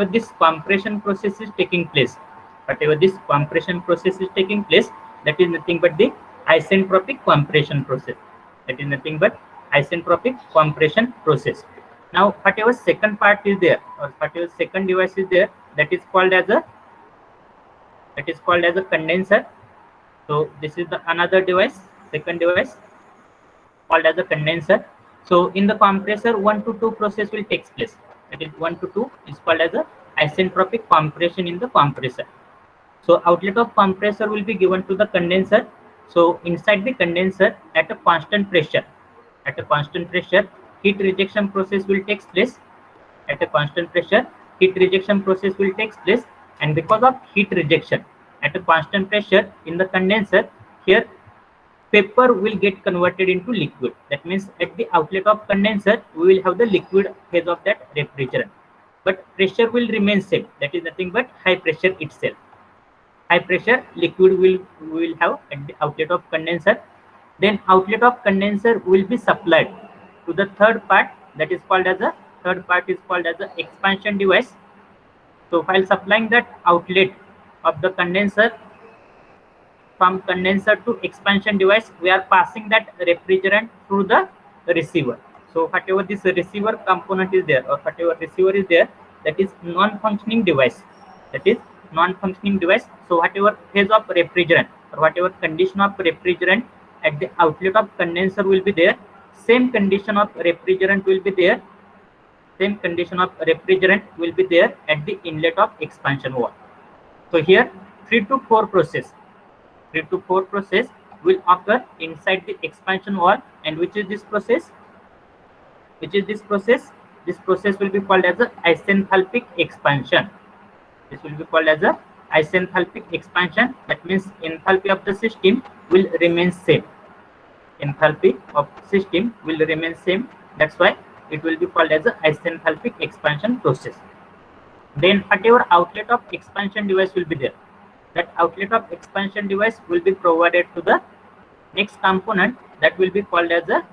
this compression process is taking place, whatever this compression process is taking place, that is nothing but the isentropic compression process. That is nothing but isentropic compression process. Now, whatever second part is there, or whatever second device is there, that is called as a condenser. So this is the another device, second device called as a condenser. So in the compressor, 1 to 2 process will take place. That is 1 to 2 is called as a isentropic compression in the compressor. So outlet of compressor will be given to the condenser. So inside the condenser, at a constant pressure, heat rejection process will take place. At a constant pressure, heat rejection process will take place, and because of heat rejection at a constant pressure in the condenser, here vapor will get converted into liquid. That means at the outlet of condenser, we will have the liquid phase of that refrigerant, but pressure will remain same. That is nothing but high pressure itself. High pressure liquid we will have at the outlet of condenser. Then outlet of condenser will be supplied to the third part, that is called as a expansion device. So while supplying that outlet of the condenser, from condenser to expansion device, we are passing that refrigerant through the receiver. So whatever this receiver component is there, or whatever receiver is there, that is non-functioning device. That is non-functioning device. So whatever phase of refrigerant or whatever condition of refrigerant at the outlet of condenser will be there, same condition of refrigerant will be there. Same condition of refrigerant will be there at the inlet of expansion wall. So here 3 to 4 process will occur inside the expansion wall. And which is this process? This process will be called as a isenthalpic expansion. This will be called as a isenthalpic expansion. That means enthalpy of the system will remain same. Enthalpy of system will remain same. That's why it will be called as a isenthalpic expansion process. Then whatever outlet of expansion device will be there, that outlet of expansion device will be provided to the next component, that will be called as a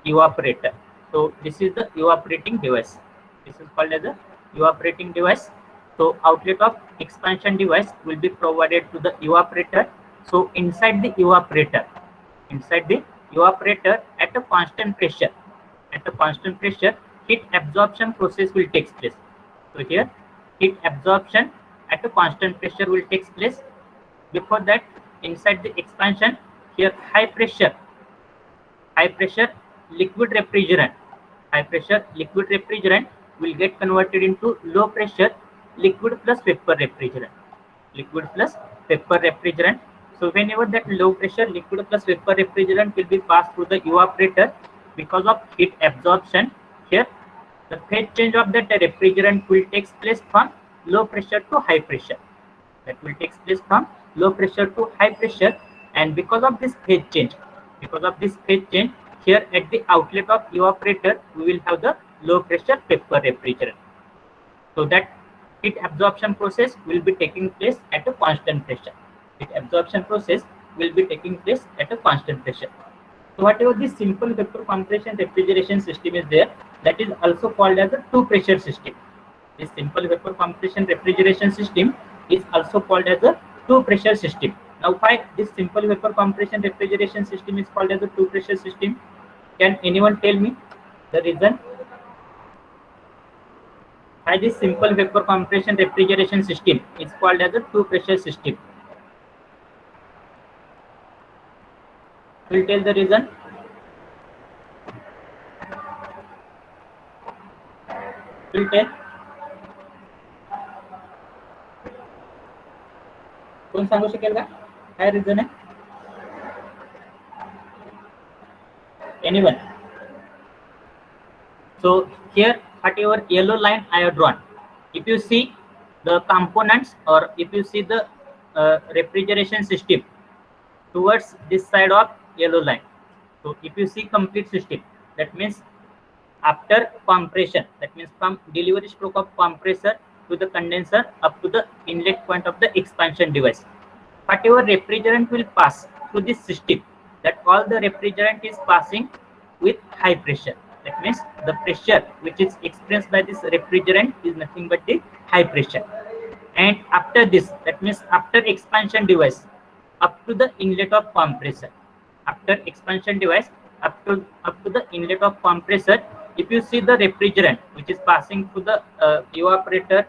evaporator. So this is the evaporating device. This is called as a evaporating device. So outlet of expansion device will be provided to the evaporator. So inside the evaporator at a constant pressure, heat absorption process will take place. So here heat absorption at a constant pressure will take place. Before that, inside the expansion, here high pressure liquid refrigerant will get converted into low pressure liquid plus vapor refrigerant. So whenever that low pressure liquid plus vapor refrigerant will be passed through the evaporator, because of heat absorption, here the phase change of that refrigerant will take place from low pressure to high pressure. And because of this phase change, here at the outlet of evaporator, we will have the low pressure vapor refrigerant. So that heat absorption process will be taking place at a constant pressure. So whatever this simple vapor compression refrigeration system is there, that is also called as a two pressure system. This simple vapor compression refrigeration system is also called as a two pressure system. Now why this simple vapor compression refrigeration system is called as a two pressure system? Can anyone tell me the reason why this simple vapor compression refrigeration system is called as a two pressure system? Will tell the reason. Will tell. कोण सांगू शकेल का काय reason आहे? Anyone? So here whatever yellow line I have drawn, if you see the components or if you see the refrigeration system towards this side of yellow line, so if you see complete system, that means after compression, that means from delivery stroke of compressor to the condenser up to the inlet point of the expansion device, whatever refrigerant will pass through this system, that all the refrigerant is passing with high pressure. That means the pressure which is experienced by this refrigerant is nothing but the high pressure. And after this, that means after expansion device up to the inlet of compressor, after expansion device up to the inlet of compressor, if you see the refrigerant which is passing through the evaporator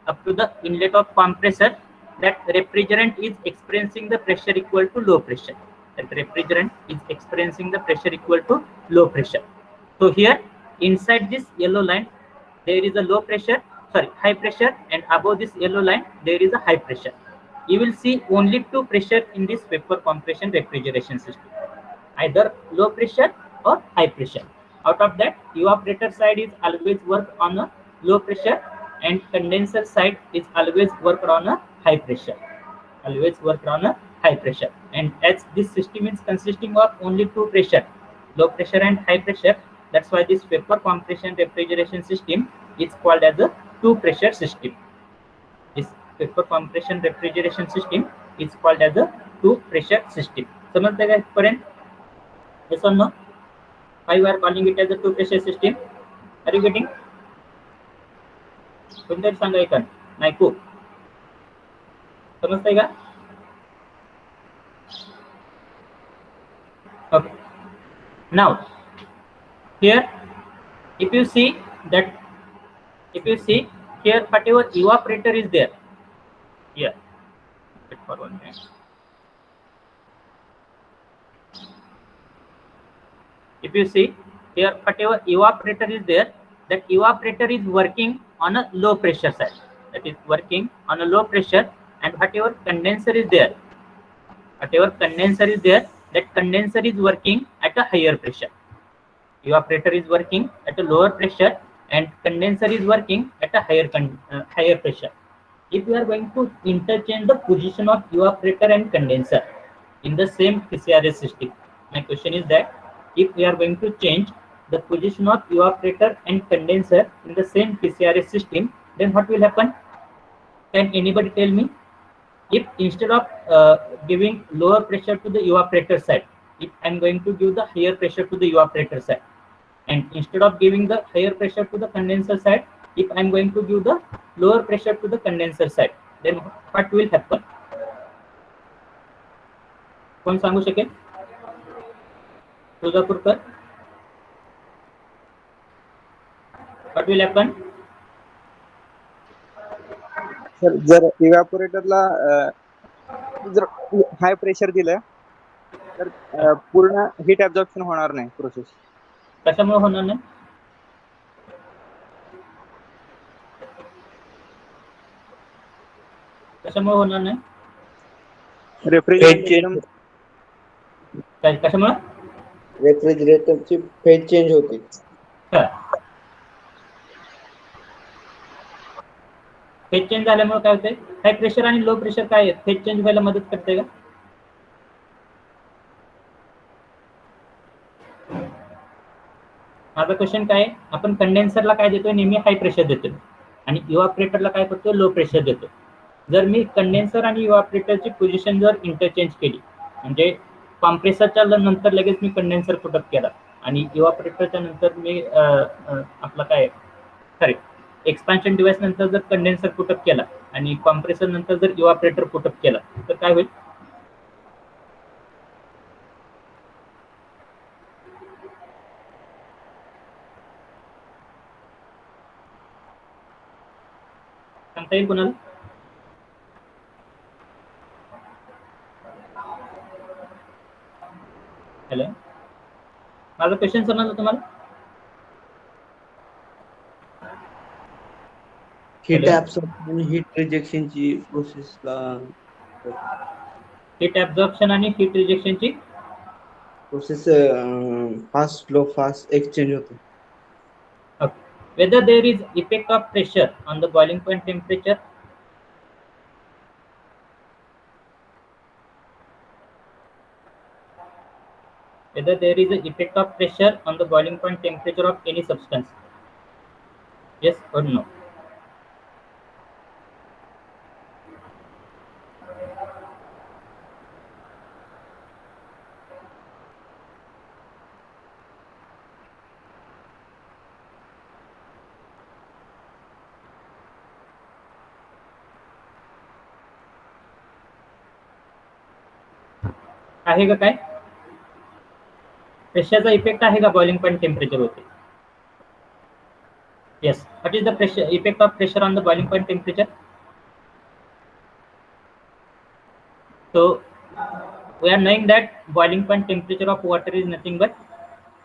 up to the inlet of compressor, that refrigerant is experiencing the pressure equal to low pressure. That refrigerant is experiencing the pressure equal to low pressure. So here inside this yellow line there is a low pressure, sorry, high pressure, and above this yellow line there is a high pressure. You will see only two pressure in this vapor compression refrigeration system, either low pressure or high pressure. Out of that, evaporator side is always work on a low pressure, and condenser side is always work on a high pressure. Always work on a high pressure. And as this system is consisting of only two pressure, low pressure and high pressure, that's why this vapor compression refrigeration system is called as a two pressure system. This vapor compression refrigeration system is called as a two pressure system. समझते हैं इस yes or no? Why we are calling it as a two pressure system? Are you getting? कोणतरी सांगा एका नायकू समजतंय का? Okay. Now here if you see here whatever evaporator is there here, wait for 1 minute. If you see here whatever evaporator is there, that evaporator is working on a low pressure side, that is working on a low pressure, and whatever condenser is there, that condenser is working at a higher pressure. Evaporator is working at a lower pressure and condenser is working at a higher pressure. If we are going to interchange the position of evaporator and condenser in the same PCRS system, my question is that if we are going to change the position of evaporator and condenser in the same PCRS system, then what will happen? Can anybody tell me? If instead of giving lower pressure to the evaporator side, if I'm going to give the higher pressure to the evaporator side, and instead of giving the higher pressure to the condenser side, if I'm going to give the lower pressure to the condenser side, then what will happen? कोण सांगू शकेल? Tuljapurkar, what will happen? Sir जर इव्हॅपोरेटरला जर high pressure दिलं तर पूर्ण heat absorption होणार नाही प्रोसेस. कशामुळे होणार नाही? कशामुळे होणार नाही? कशामुळे? रेफ्रिजरेटरची फेज चेंज होते. फेज चेंज झाल्यामुळे काय होते? हाय प्रेशर आणि लो प्रेशर काय आहे? फेज चेंज व्हायला मदत करते का? माझा क्वेश्चन काय आहे? आपण कंडेन्सरला काय देतोय? नेहमी हाय प्रेशर देतोय आणि इव्हॅपोरेटरला काय करतोय? लो प्रेशर देतोय. जर मी कंडेन्सर आणि इव्हॅपोरेटरची पोझिशन जर इंटरचेंज केली, म्हणजे कॉम्प्रेसरच्या नंतर लगेच मी कंडेन्सर पुटअप केला आणि इव्हॅपोरेटरच्या नंतर मी आपला काय सॉरी एक्सपान्शन डिव्हाइस नंतर जर कंडेन्सर पुटअप केला आणि कॉम्प्रेसर नंतर जर इव्हॅपोरेटर पुटअप केला तर काय होईल? सांगता येईल कोणाला? हॅलो, माझा क्वेश्चन समजलं तुम्हाला? हीट ऍब्सॉर्प्शन आणि हीट रिजेक्शनची प्रोसेसला हीट ऍब्झॉर्प्शन आणि हीट रिजेक्शनची process fast slow fast exchange होते. Whether there is effect of pressure on the boiling point temperature, whether there is an effect of pressure on the boiling point temperature of any substance, yes or no? आहे का काय? प्रेशरचा effect आहे का boiling point temperature होते? Yes. What is the pressure effect of pressure on the boiling point temperature? So we are knowing that boiling point temperature of water is nothing but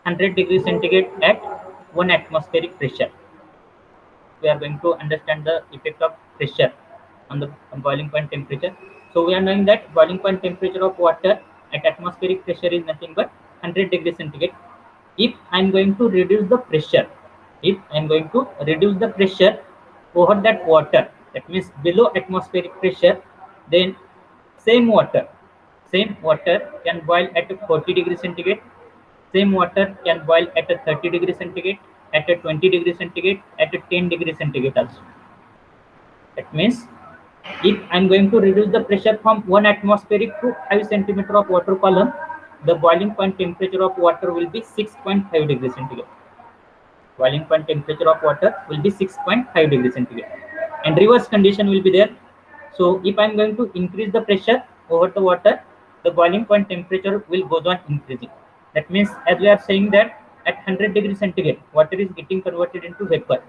100 degrees centigrade at 1 atmospheric pressure. We are going to understand the effect of pressure on the boiling point temperature. So we are knowing that boiling point temperature of water at atmospheric pressure is nothing but 100 degrees centigrade. If I am going to reduce the pressure, over that water, that means below atmospheric pressure, then same water can boil at 40 degrees centigrade. Same water can boil at a 30 degrees centigrade, at a 20 degrees centigrade, at a 10 degrees centigrade also. That means if I am going to reduce the pressure from 1 atmospheric to 5 centimeter of water column, the boiling point temperature of water will be 6.5 degrees centigrade. Boiling point temperature of water will be 6.5 degrees centigrade. And reverse condition will be there. So if I am going to increase the pressure over the water, the boiling point temperature will go on increasing. That means, as we are saying that at 100 degrees centigrade, water is getting converted into vapor.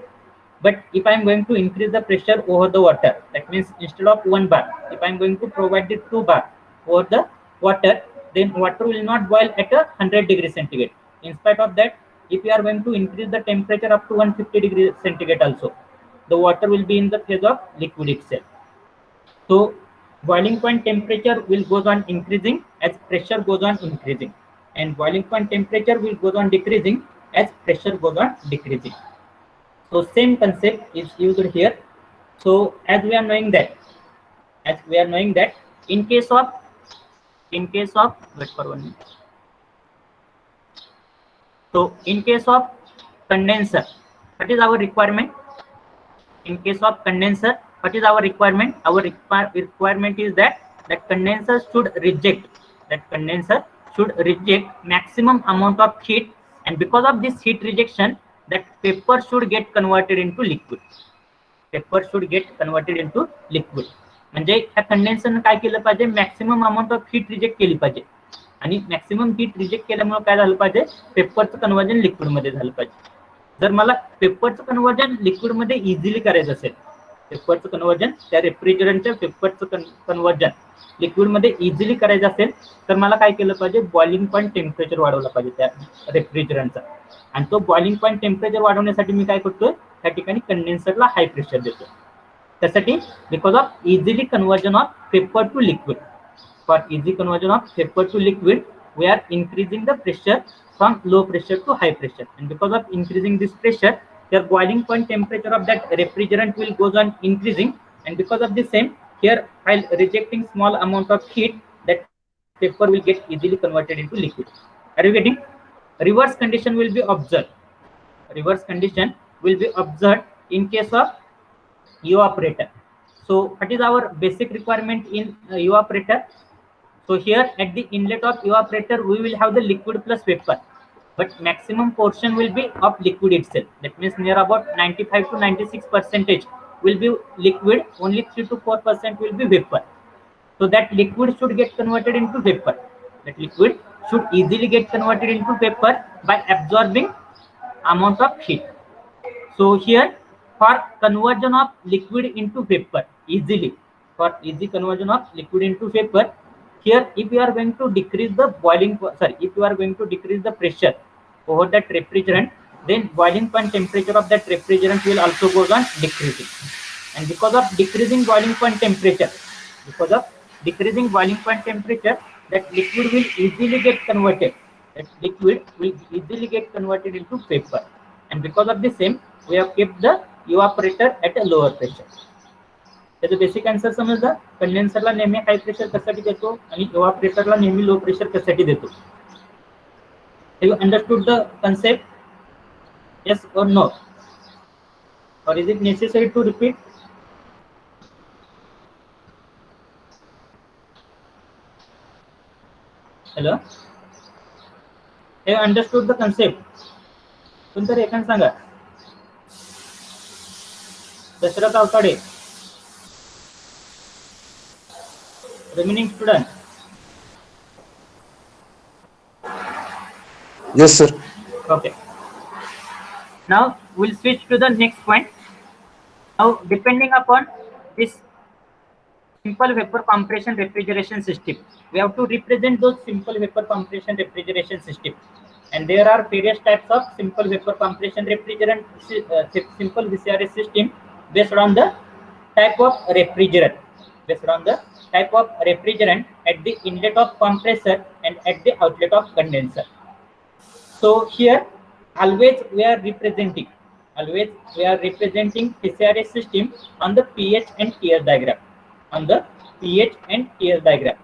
But if I am going to increase the pressure over the water, that means instead of 1 bar, if I am going to provide the 2 bar over the water, then water will not boil at a 100 degrees centigrade. In spite of that, if you are going to increase the temperature up to 150 degrees centigrade also, the water will be in the phase of liquid itself. So boiling point temperature will goes on increasing as pressure goes on increasing, and boiling point temperature will goes on decreasing as pressure goes on decreasing. So same concept is used here. So as we are knowing that, in case of wait for 1 minute. So in case of condenser, what is our requirement? In case of condenser, what is our requirement? Our requirement is that condenser should reject maximum amount of heat, and because of this heat rejection, that paper should get converted into liquid. म्हणजे ह्या कंडेन्सरने काय केलं पाहिजे? Maximum amount of heat reject केली पाहिजे, आणि maximum heat reject केल्यामुळे काय झालं पाहिजे? पेपरचं कन्व्हर्जन लिक्विड मध्ये झालं पाहिजे. जर मला पेपरचं कन्व्हर्जन लिक्विड मध्ये इझिली करायचं असेल, पेपरचं कन्व्हर्जन त्या रेफ्रिजरंटच्या पेपरचं कन्व्हर्जन लिक्विड मध्ये इझिली करायचं असेल, तर मला काय केलं पाहिजे? बॉइलिंग पॉईंट टेम्परेचर वाढवलं पाहिजे त्या रेफ्रिजरंटचा. आणि तो बॉइलिंग पॉईंट टेम्परेचर वाढवण्यासाठी मी काय करतोय? त्या ठिकाणी कंडेन्सरला हाय प्रेशर देतो. त्यासाठी because of easily conversion of paper two liquid, for easy conversion of paper two liquid, we are increasing the pressure from low pressure to high pressure, and because of increasing this pressure, the boiling point temperature of that refrigerant will goes on increasing, and because of the same, here while rejecting small amount of heat, that paper will get easily converted into liquid. Are you getting? Reverse condition will be observed in case of evaporator. So what is our basic requirement in evaporator? So here at the inlet of evaporator, we will have the liquid plus vapor, but maximum portion will be of liquid itself. That means near about 95 to 96% will be liquid, only 3 to 4% will be vapor. So that liquid should get converted into vapor. That liquid should easily get converted into vapor by absorbing amount of heat. So here, for conversion of liquid into vapor easily, for easy conversion of liquid into vapor, here if you are going to decrease the pressure over that refrigerant, then boiling point temperature of that refrigerant will also go on decreasing. And because of decreasing boiling point temperature, that liquid will easily get converted. Into vapor. And because of the same, we have kept the evaporator at a lower pressure. त्याचं basic answer समजलं. कंडेन्सरला नेहमी high pressure कशासाठी देतो आणि इव्हापोरेटरला नेहमी लो pressure कशासाठी देतो. You understood the concept? Yes or no? Or is it necessary to repeat? Hello, you understood the concept? कोणतरी एकाने सांगा. Dasharath Awtade, remaining student, Yes, sir. Okay. Now we'll switch to the next point. Now, depending upon this simple vapor compression refrigeration system, we have to represent those simple vapor compression refrigeration system. And there are various types of simple vapor compression refrigerant, simple VCRS system based on the type of refrigerant, based on the type of refrigerant at the inlet of compressor and at the outlet of condenser. So here always we are representing PCRS system on the pH and TS diagram, on the pH and TS diagram.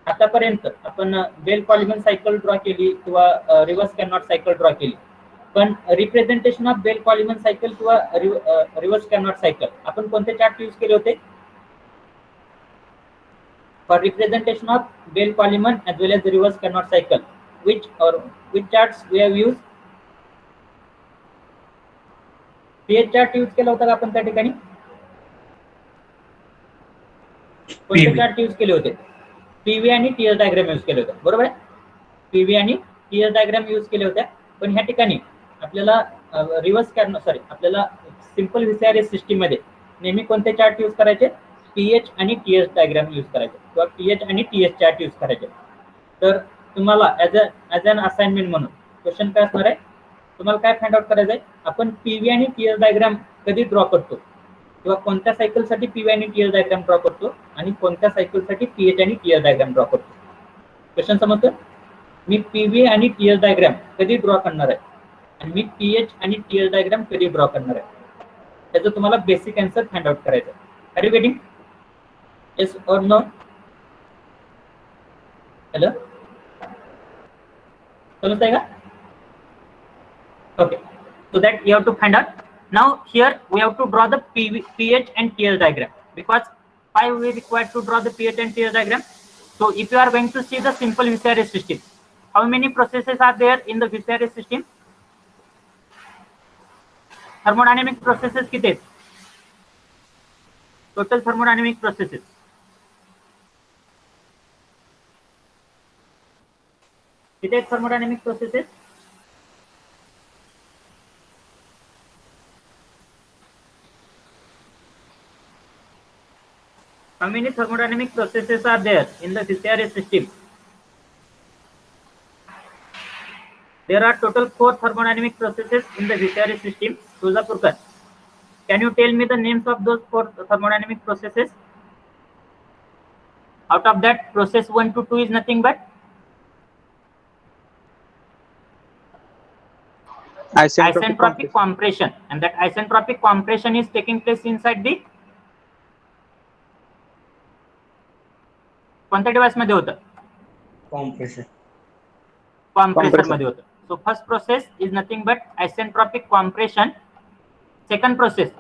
आतापर्यंत आपण bell polymer cycle draw केली किंवा reverse Carnot cycle draw केली, पण representation of Bell polymer cycle किंवा reverse Carnot cycle आपण कोणते chart use केले होते? For representation of Bell polymer as well as the reverse Carnot cycle, which charts we have used? pH chart use केला होता का आपण त्या ठिकाणी? कोणते चार्ट यूज केले होते? पीव्ही आणि टीएस डायग्राम यूज केले होते, बरोबर आहे? पीव्ही आणि टीएस डायग्राम यूज केले होते, पण ह्या ठिकाणी आपल्याला आपल्याला सिंपल व्हीसीआरएस सिस्टीम मध्ये नेहमी कोणते चार्ट यूज करायचे? पीएच आणि टीएस डायग्राम यूज करायचे किंवा पीएच आणि टीएस चार्ट यूज करायचे. तर तुम्हाला ॲज अन असाइनमेंट म्हणून क्वेश्चन काय असणार आहे? तुम्हाला काय फाइंड आउट करायचं आहे? आपण पीव्ही आणि टीएस डायग्राम कधी ड्रॉ करतो किंवा कोणत्या सायकलसाठी पीव्ही आणि टीएस डायग्राम ड्रॉ करतो आणि कोणत्या सायकलसाठी पीएच आणि टीएस डायग्राम ड्रॉ करतो? क्वेश्चन समजतं? मी पीव्ही आणि टीएस डायग्राम कधी ड्रॉ करणार आहे आणि मी पीएच आणि टीएस डायग्राम कधी ड्रॉ करणार आहे, त्याचं तुम्हाला बेसिक आन्सर फाइंड आउट करायचं आहे. Are you getting? Yes or no? Hello, समजतंय का? Okay, so that you have to find out. Now here we have to draw the pH and TS diagram, because why we required to draw the pH and TS diagram? So if you are going to see the simple VCRS system, how many processes are there in the VCRS system? Thermodynamic processes किती आहेत? Total thermodynamic processes किती आहेत? Thermodynamic processes how many thermodynamic processes are there in the VCRS system? There are total 4 thermodynamic processes in the VCRS system. Tuzapurkar, can you tell me the names of those 4 thermodynamic processes? Out of that, process 1 to 2 is nothing but isentropic compression, and that isentropic compression is taking place inside the कोणत्या device मध्ये होतं? Compressor मध्ये होतं. So first process is nothing but isentropic compression. Second process,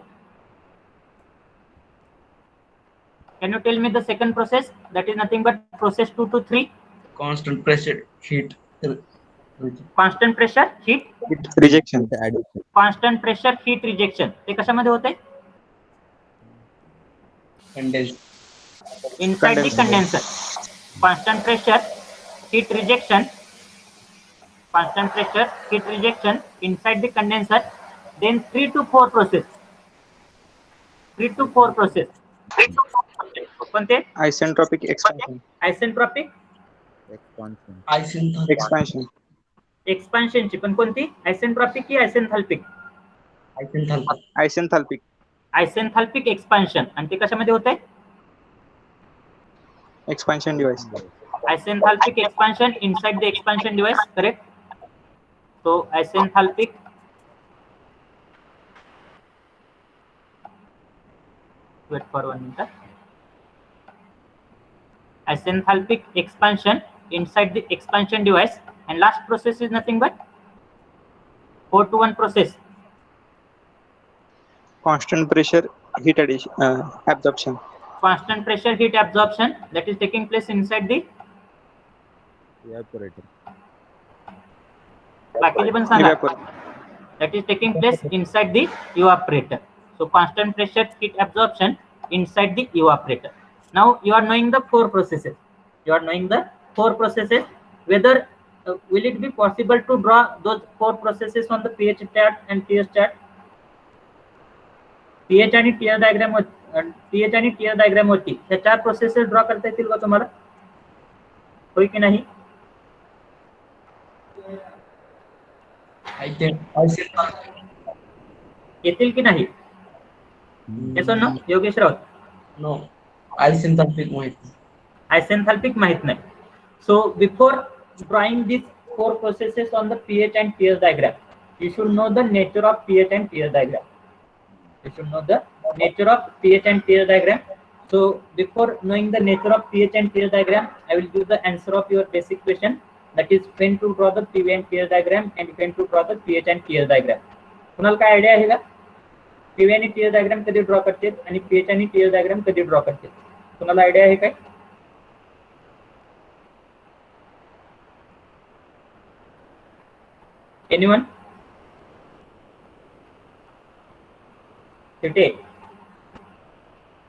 can you tell me the second process? That is nothing but process 2 to 3. Constant pressure heat rejection. Constant pressure heat rejection. ते कशामध्ये होते? Inside the condenser. Constant pressure heat rejection, constant pressure heat rejection inside the condenser. Then 3 to 4 process. कोणते? Isentropic expansion. Isentropic expansion. एक्सपान्शनची पण कोणती? Isentropic की आयसेंथॅल्पिक? आयसेंथॅल्पिक. आयसेंथॅल्पिक expansion. आणि ते कशामध्ये होते? Expansion device. Isenthalpic expansion inside the expansion device, correct? So isenthalpic wait for 1 minute. Isenthalpic expansion inside the expansion device, and last process is nothing but 4 to 1 process. Constant pressure heat absorption. Constant pressure heat absorption that is taking place inside the evaporator. Package पण सांगा. That is taking place inside the evaporator. So constant pressure heat absorption inside the evaporator. Now you are knowing the 4 processes. Whether will it be possible to draw those 4 processes on the pH chart and TS chart? pH आणि TS diagram pH आणि TS diagram होती ह्या 4 processes draw करता येतील का तुम्हाला? होय की नाही? येतील की नाही? Yes no Yogesh Raut? No isenthalpic माहित नाही. आयसेंथाल्पिक माहित नाही. So before drawing these 4 processes on the pH and TS diagram, you should know the nature of pH and TS diagram. You should know the nature of pH and TS diagram. So before knowing the nature of pH and TS diagram, I will give the answer of your basic question, that is when to draw the PV and TS diagram and when to draw the pH and TS diagram. कुणाला काय idea आहे का? PV आणि TS diagram कधी draw करते आणि pH आणि TS diagram कधी ड्रॉ करते? कुणाला आयडिया आहे काय? Anyone? Today,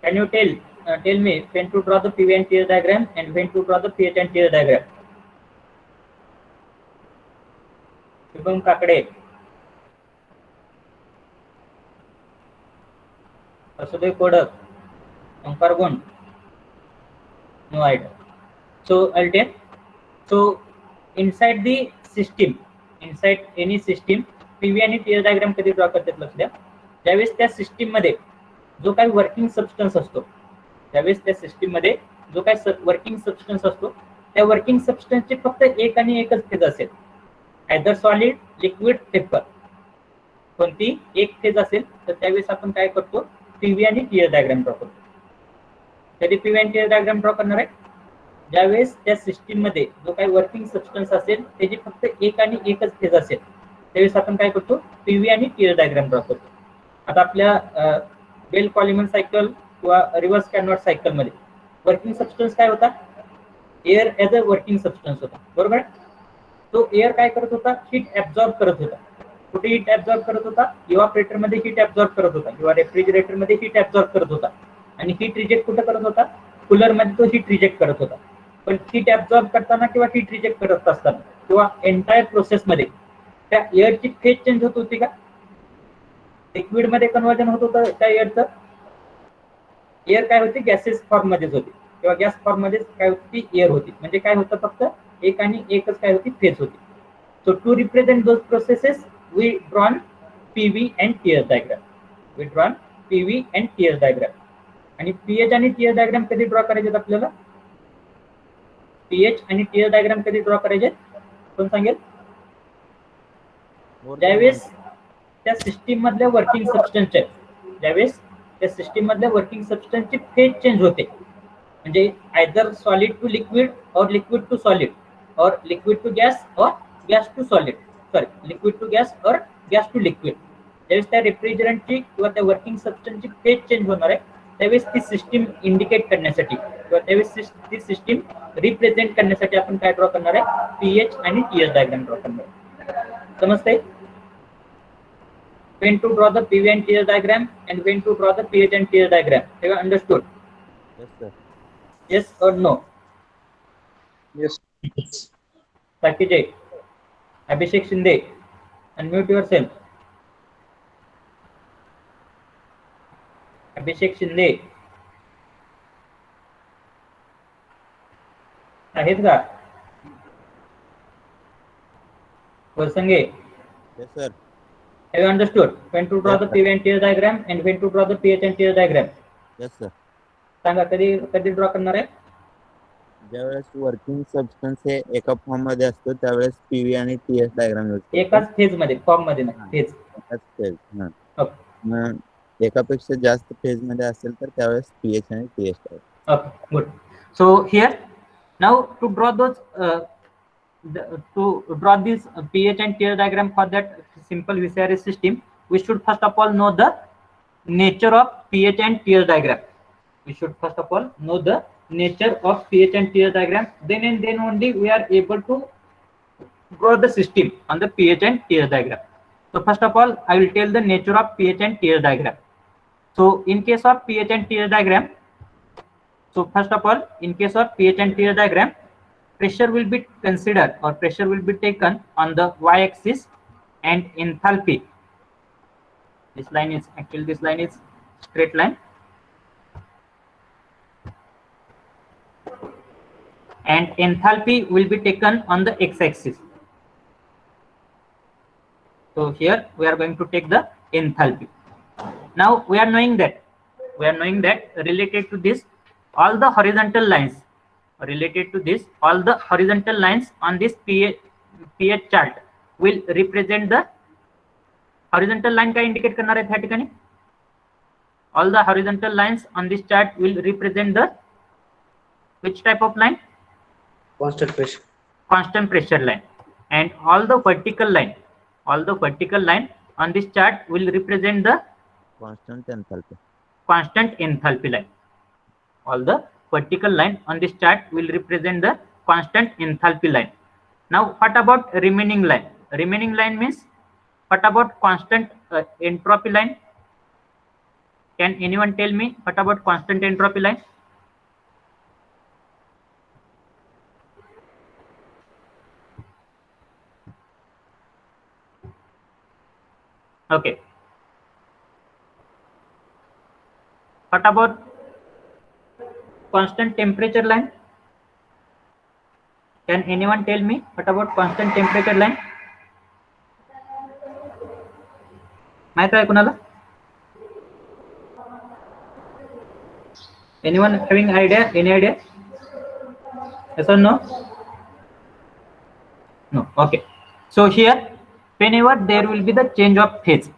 can you tell me when to draw the PV and TS diagram and when to draw the pH and TS diagram? Shubham Kakade, Vasudev Kodak, Ankar Gun, no idea. So I'll tell. So inside the system, inside any system, PV आणि TS diagram कधी draw करतात लक्ष द्या. ज्यावेळेस त्या system मध्ये जो काही वर्किंग सबस्टन्स असतो, ज्यावेळेस त्या सिस्टीम मध्ये जो काही वर्किंग सबस्टन्स असतो, त्या वर्किंग सबस्टन्सचे फक्त एक आणि एकच फेज असेल, आयदर सॉलिड, लिक्विड, पेपर, कोणती एक फेज असेल तर त्यावेळेस आपण काय करतो, PV आणि TS डायग्राम ड्रॉ करतो. कधी PV आणि TS डायग्राम ड्रॉ करणार आहे? ज्यावेळेस त्या सिस्टीम मध्ये जो काही वर्किंग सबस्टन्स असेल त्याची फक्त एक आणि एकच फेज असेल त्यावेळेस आपण काय करतो, PV आणि TS डायग्राम ड्रॉ करतो. आता आपल्या बेल पॉलिमर सायकल किंवा रिव्हर्स कॅनॉट सायकल मध्ये वर्किंग सबस्टन्स काय होता? Air as a working substance होता, बरोबर. तो एअर काय करत होता? हीट ऍब्झॉर्ब करत होता. कुठे हीट ऍब्झॉर्ब करत होता? इव्हापोरेटर मध्ये हीट ऍब्झॉर्ब करत होता किंवा रेफ्रिजरेटर मध्ये हीट ऍब्झॉर्ब करत होता. आणि हीट रिजेक्ट कुठे करत होता? कूलर मध्ये तो हीट रिजेक्ट करत होता. पण हीट ऍब्झॉर्ब करताना किंवा हीट रिजेक्ट करत असताना किंवा एंटायर प्रोसेस मध्ये त्या एअरची फेज चेंज होत होती का? लिक्विड मध्ये कन्वर्जन होत होतं त्या एअरचं. एअर काय होती? गॅसेस फॉर्म मध्येच होती किंवा गॅस फॉर्म मध्येच काय होती? एअर होती. म्हणजे काय होतं? फक्त एक आणि एकच काय होती? फेज होती. So to represent those processes we drawn PV and TS diagram. We drawn PV and TS diagram. आणि pH आणि TS डायग्राम कधी ड्रॉ करायचे आपल्याला? pH आणि TS डायग्राम कधी ड्रॉ करायचे कोण सांगेल? ज्यावेळेस त्या सिस्टीम मधल्या वर्किंग सबस्टन्सचे, ज्यावेळेस त्या सिस्टीम मधल्या वर्किंग सबस्टन्सची फेज चेंज होते, म्हणजे either solid to liquid or liquid to solid or liquid to gas or gas to solid, sorry liquid to gas or gas to liquid. ज्यावेळेस त्या रेफ्रिजरंटची किंवा त्या वर्किंग सबस्टन्सची फेज चेंज होणार आहे त्यावेळेस ती सिस्टीम इंडिकेट करण्यासाठी किंवा त्यावेळेस ती सिस्टीम रिप्रेझेंट करण्यासाठी आपण काय ड्रॉ करणार आहे? pH आणि TS डायग्राम ड्रॉ करणार आहे. समजतंय? When to draw the PV and TS diagram and when to draw the pH and TS diagram. Have you understood? Yes, sir. Yes or no? Yes. Sakijay, Abhishek Shinde, unmute yourself. Abhishek Shinde. आहेत का? वरसंगे. Yes, sir. Have you understood? When to draw Yes, the sir. PV and TS diagram and when to draw the pH and TS diagram. Yes, sir. सांगा कधी draw करणार आहे? ज्यावेळेस working substance हे एका form मध्ये असतो त्यावेळेस PV आणि TS diagram use करतो. एकाच फेज मध्ये, फॉर्म मध्ये नाही, फेज. एकाच फेज. ओके. मग एकापेक्षा जास्त फेज मध्ये असेल तर त्यावेळेस pH आणि TS diagram. Okay, good. So here now to draw those to draw this pH and TS diagram for that simple VCRS system, we should first of all know the nature of pH and TS diagram. We should first of all know the nature of pH and TS diagram. Then and then only we are able to draw the system on the pH and TS diagram. So first of all, I will tell the nature of pH and TS diagram. So in case of pH and TS diagram, so first of all, in case of pH and TS diagram, pressure will be considered or pressure will be taken on the y-axis, and enthalpy, this line is straight line, and enthalpy will be taken on the x-axis. So here we are going to take the enthalpy. Now we are knowing that related to this, all the horizontal lines on this pH chart will represent the horizontal line का indicate करना रहता है ठिकाणी. All the horizontal lines on this chart will represent the which type of line? Constant pressure. Constant pressure line. And all the vertical line on this chart will represent the constant enthalpy line. All the vertical line on this chart will represent the constant enthalpy line. Now what about remaining line? Remaining line means what about constant entropy line? Can anyone tell me what about constant entropy line? Okay. What about constant temperature line? Can anyone tell me what about constant temperature line? माहित आहे कुणाला? Anyone having idea? Any idea? Yes or no? No. Okay. So here, whenever there will be the change of phase,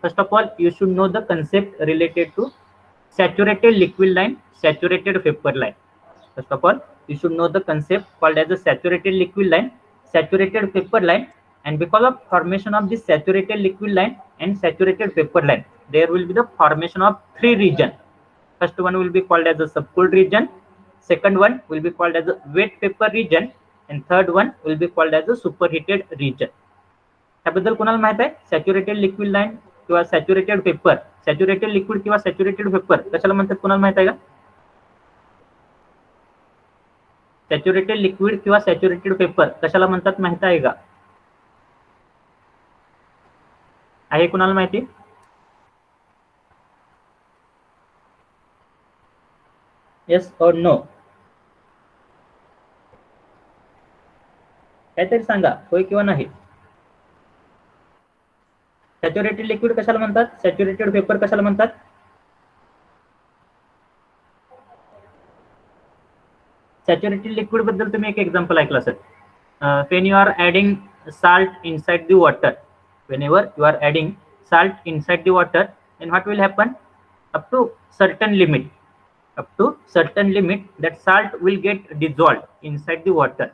first of all, you should know the concept related to saturated liquid line, saturated vapor line. First of all, you should know the concept called as a saturated liquid line, saturated vapor line, and because of formation of this saturated liquid line and saturated vapor line, there will be the formation of three regions. First one will be called as a subcooled region, second one will be called as a wet vapor region, and third one will be called as a superheated region. त्याबद्दल कोणाला माहित आहे? Saturated liquid line किंवा saturated vapour, saturated liquid किंवा saturated vapour कशाला म्हणतात कोणाला माहित आहे का? सॅच्युरेटेड लिक्विड किंवा सॅच्युरेटेड वेपर कशाला म्हणतात माहित आहे का? आहे कोणाला माहिती? Yes or no? काहीतरी सांगा, होय किंवा नाही. सॅच्युरेटेड लिक्विड कशाला म्हणतात? सॅच्युरेटेड वेपर कशाला म्हणतात? सॅच्युरेटेड लिक्विड बद्दल तुम्ही एक एक्झाम्पल ऐकलं असेल. when you are adding salt inside the water, whenever you are adding salt inside the water, then what will happen? Up to certain limit that salt will get dissolved inside the water,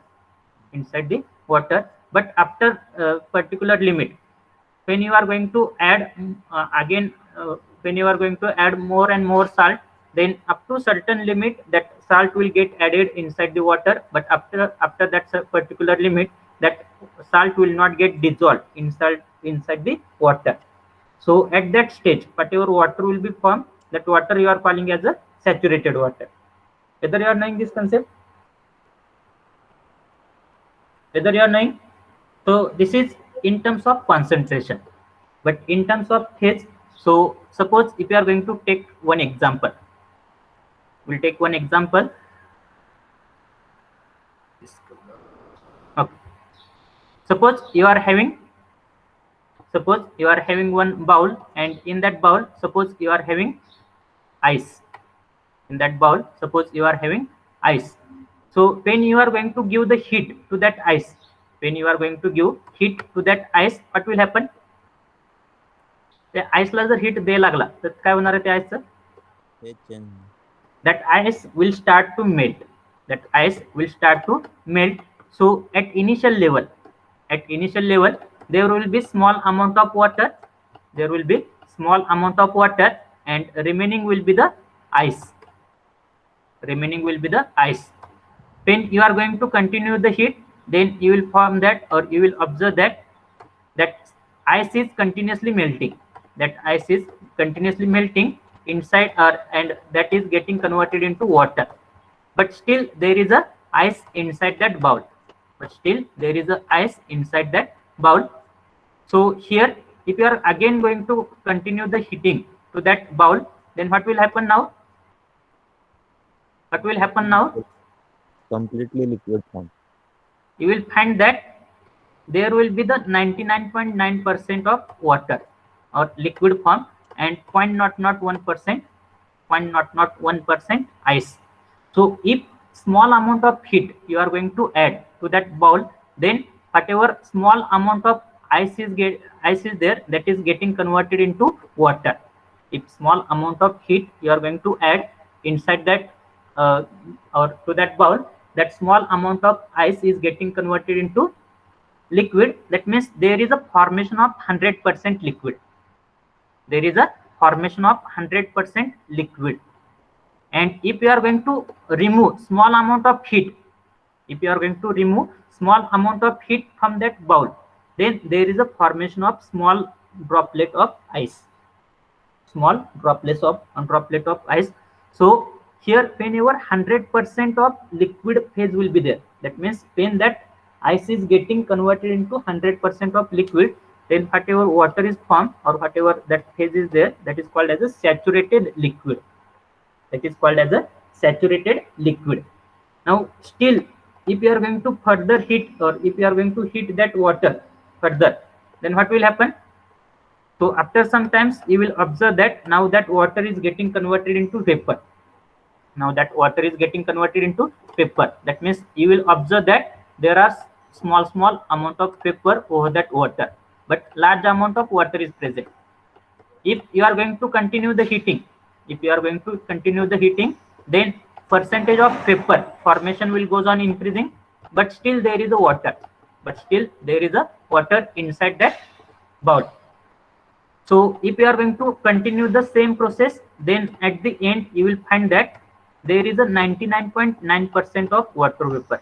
but after particular limit, when you are going to add when you are going to add more and more salt, then up to certain limit that salt will get added inside the water, but after that particular limit, that salt will not get dissolved inside the water. So at that stage, whatever water will be formed, that water you are calling as a saturated water. Whether you are knowing this concept? Whether you are knowing? So this is in terms of concentration, but in terms of phase. So suppose if you are going to take one example, we'll take one example. Okay. Suppose you are having one bowl, and in that bowl, suppose you are having ice. So when you are going to give the heat to that ice, what will happen? The ice ला जर heat दे लागला तर काय होणार आहे त्या आईसचं? That ice will start to melt. So at initial level, there will be small amount of water. And remaining will be the ice. When you are going to continue the heat, then you will form that, or you will observe that ice is continuously melting. Inside, and that is getting converted into water. but still there is a ice inside that bowl. But still there is a ice inside that bowl. So here, if you are again going to continue the heating to that bowl, then what will happen now? What will happen now? Completely liquid form. You will find that there will be the 99.9% of water or liquid form and 0.001% ice. So if small amount of heat you are going to add to that bowl, then whatever small amount of ice is there, that is getting converted into water. If small amount of heat you are going to add inside that or to that bowl, that small amount of ice is getting converted into liquid. That means there is a formation of 100% liquid. There is a formation of 100% liquid. And if you are going to remove small amount of heat, if you are going to remove small amount of heat from that bowl, then there is a formation of small droplet of ice. Small droplets of ice. So here, whenever 100% of liquid phase will be there, that means when that ice is getting converted into 100% of liquid, then whatever water is formed or whatever that phase is there, that is called as a saturated liquid. That is called as a saturated liquid. Now still, if you are going to further heat or if you are going to heat that water further, then what will happen? So after some times you will observe that now that water is getting converted into vapor. Now that water is getting converted into vapor. That means you will observe that there are small amount of vapor over that water, but large amount of water is present. If you are going to continue the heating, then percentage of vapor formation will goes on increasing, but still there is a water. Inside that bowl. So if you are going to continue the same process, then at the end you will find that there is a 99.9% of water vapor.